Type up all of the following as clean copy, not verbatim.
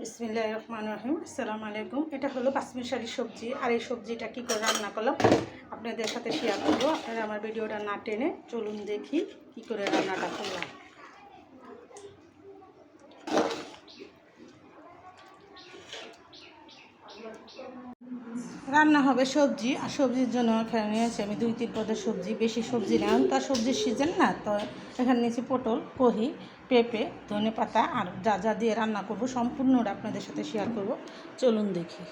বিসমিল্লাহির রহমানির রহিম। আসসালামু আলাইকুম। এটা হলো কাশ্মীর শাড়ি সবজি। আর এই সবজিটা কী করে রান্না করলাম আপনাদের সাথে শেয়ার করবো। আপনারা আমার ভিডিওটা না টেনে চলুন দেখি কী করে রান্নাটা করলাম। রান্না হবে সবজি, আর সবজির জন্য এখানে নিয়েছি আমি 2-3 পদের সবজি। বেশি সবজি নেই, তো সবজির সিজন না, তো এখানে নিয়েছি পটল, কহি, পেঁপে, ধনেপাতা আর যা যা দিয়ে রান্না করব সম্পূর্ণটা আপনাদের সাথে শেয়ার করব। চলুন দেখি।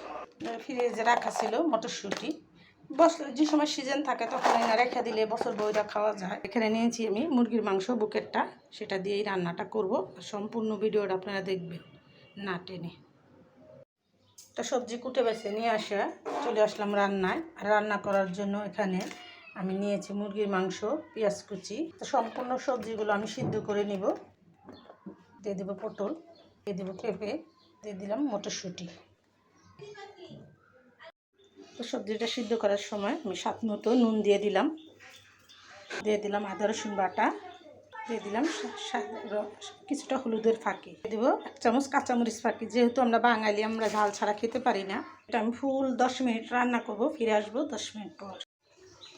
ফ্রিজে রাখা ছিল মটরশুঁটি, যে সময় সিজন থাকে তখন রেখে দিলে বছর বইটা খাওয়া যায়। এখানে নিয়েছি আমি মুরগির মাংস বুকেরটা, সেটা দিয়েই রান্নাটা করব। সম্পূর্ণ ভিডিওটা আপনারা দেখবেন না টেনে। তো সবজি কুটে বেছে নিয়ে আসা চলে আসলাম রান্নায়। আর রান্না করার জন্য এখানে আমি নিয়েছি মুরগির মাংস, পেঁয়াজ কুচি। তো সম্পূর্ণ সবজিগুলো আমি সিদ্ধ করে নিব। দিয়ে দেবো পটল, দিয়ে দেবো পেঁপে, দিয়ে দিলাম মটরশুঁটি। তো সবজিটা সিদ্ধ করার সময় আমি স্বাদ মতো নুন দিয়ে দিলাম আদা রসুন বাটা, দিয়ে দিলাম কিছুটা হলুদের ফাঁকি, দিয়ে দেবো 1 চামচ কাঁচামরিচ ফাঁকি। যেহেতু আমরা বাঙালি, আমরা ঝাল ছাড়া খেতে পারি না। এটা আমি ফুল 10 মিনিট রান্না করব। ফিরে আসবো 10 মিনিট পর।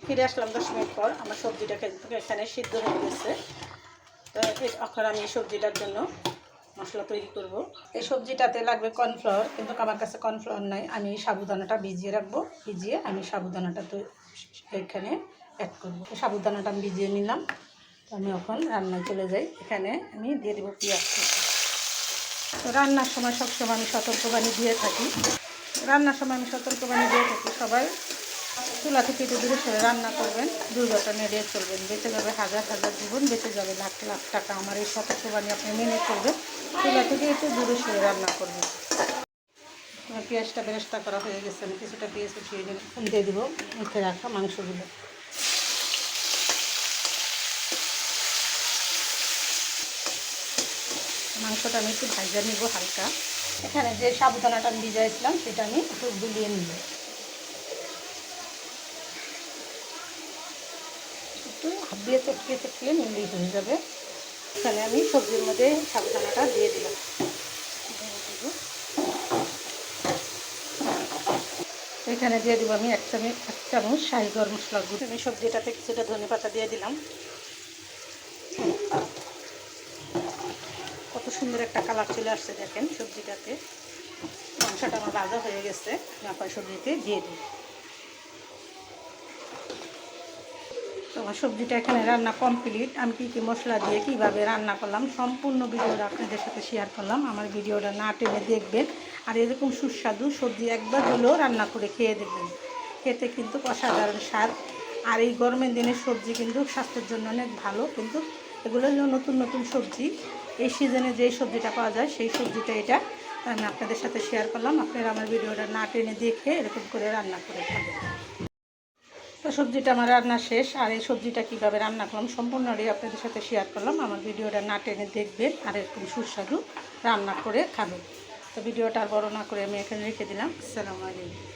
ফিরে আসলাম 10 মিনিট পর। আমার সবজিটা এখানে সিদ্ধ হয়ে গেছে। তো এখন আমি এই সবজিটার জন্য মশলা তৈরি করব। এই সবজিটাতে লাগবে কর্নফ্লাওয়ার, কিন্তু আমার কাছে কর্নফ্লাওয়ার নাই। আমি সাবুদানাটা ভিজিয়ে রাখবো। ভিজিয়ে আমি সাবুদানাটা তো এখানে অ্যাড করবো। সাবুদানাটা আমি ভিজিয়ে নিলাম। আমি এখন রান্নায় চলে যাই। এখানে আমি দিয়ে দেবো পেঁয়াজ কুচি। তো রান্নার সময় সবসময় আমি সতর্কবাণী দিয়ে থাকি। সবাই চুলা থেকে একটু দূরে সরে রান্না করবেন, দুর্ঘটনা এড়িয়ে চলবেন। বেঁচে যাবে হাজার হাজার জীবন, বেঁচে যাবে লাখ লাখ টাকা। আমার এই সতর্কবাণী আপনি মেনে করবেন। চুলা থেকে একটু দূরে সরে রান্না করবেন। আমার পেঁয়াজটা বেরেস্তা করা হয়ে গেছে। আমি কিছুটা পেঁয়াজ উঠিয়ে দিয়ে দেবো মুখে রাখা মাংসগুলো। মাংসটা আমি একটু ভাজা নিব হালকা। এখানে যে সাবুদানাটা আমি ভিজাইছিলাম সেটা আমি একটু গুলিয়ে নিব। একটু হাত দিয়ে চটকিয়ে নিলেই হয়ে যাবে। এখানে আমি সবজির মধ্যে সাবুদানাটা দিয়ে দিলাম। এখানে দিয়ে দিব আমি 1 চামচ শাহি গরম মশলা গুঁড়ো। আমি সবজিটাতে কিছুটা ধনেপাতা দিয়ে দিলাম। কত সুন্দর একটা কালার চলে আসছে দেখেন সবজিটাতে। মাংসটা আমার ভাজা হয়ে গেছে। আমি আপনার সবজিতে দিয়ে দিই। তো আমার সবজিটা এখানে রান্না কমপ্লিট। আমি কী মশলা দিয়ে কীভাবে রান্না করলাম সম্পূর্ণ ভিডিওটা আপনাদের সাথে শেয়ার করলাম। আমার ভিডিওটা না টেনে দেখবেন। আর এরকম সুস্বাদু সবজি একবার হলেও রান্না করে খেয়ে দেখবেন। খেতে কিন্তু অসাধারণ স্বাদ। আর এই গরমের দিনের সবজি কিন্তু স্বাস্থ্যের জন্য অনেক ভালো। কিন্তু এগুলো হলো নতুন নতুন সবজি। এই সিজনে যেই সবজিটা পাওয়া যায় সেই সবজিটা এটা আমি আপনাদের সাথে শেয়ার করলাম। আপনারা আমার ভিডিওটা না টেনে দেখে এরকম করে রান্না করে খাবেন। তো সবজিটা আমার রান্না শেষ। আর এই সবজিটা কীভাবে রান্না করলাম সম্পূর্ণটাই আপনাদের সাথে শেয়ার করলাম। আমার ভিডিওটা না টেনে দেখবেন আর এরকম সুস্বাদু রান্না করে খাবেন। তো ভিডিওটা আর বড় না করে আমি এখানে রেখে দিলাম। আসসালামু আলাইকুম।